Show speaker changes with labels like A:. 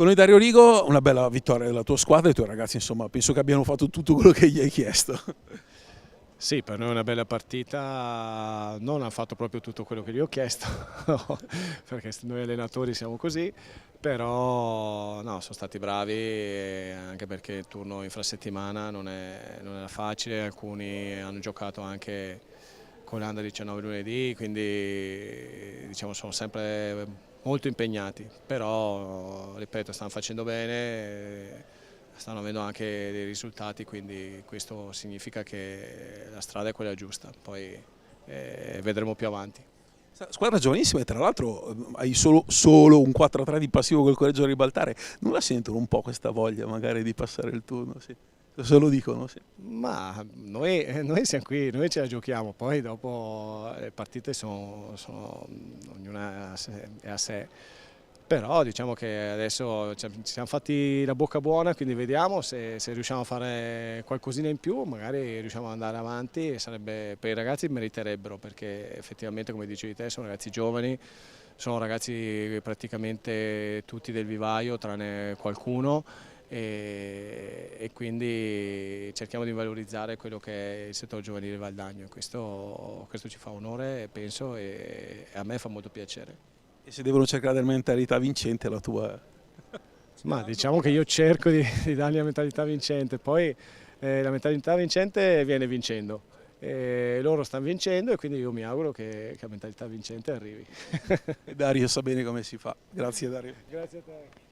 A: Con noi Dario Rigo, una bella vittoria della tua squadra e i tuoi ragazzi, insomma, penso che abbiano fatto tutto quello che gli hai chiesto.
B: Sì, per noi è una bella partita, non ha fatto proprio tutto quello che gli ho chiesto, no, perché noi allenatori siamo così, però no, sono stati bravi anche perché il turno infrasettimana non era facile, alcuni hanno giocato anche con l'Under 19 lunedì, quindi diciamo sono sempre molto impegnati, però ripeto stanno facendo bene. Stanno avendo anche dei risultati, quindi questo significa che la strada è quella giusta, poi vedremo più avanti.
A: Squadra giovanissima e tra l'altro hai solo un 4-3 di passivo col coraggio da ribaltare. Non la sentono un po' questa voglia magari di passare il turno? Sì. Se lo dicono, sì.
B: Ma noi siamo qui, noi ce la giochiamo, poi dopo le partite ognuna è a sé. Però diciamo che adesso ci siamo fatti la bocca buona, quindi vediamo se riusciamo a fare qualcosina in più, magari riusciamo ad andare avanti e sarebbe, per i ragazzi meriterebbero, perché effettivamente come dicevi te sono ragazzi giovani, sono ragazzi praticamente tutti del vivaio tranne qualcuno e quindi cerchiamo di valorizzare quello che è il settore giovanile Valdagno. Questo ci fa onore, penso, e a me fa molto piacere.
A: E se devono cercare della mentalità vincente la tua...
B: Ma diciamo che io cerco di dargli la mentalità vincente, poi la mentalità vincente viene vincendo. Loro stanno vincendo e quindi io mi auguro che la mentalità vincente arrivi.
A: E Dario sa bene come si fa. Grazie Dario.
B: Grazie a te.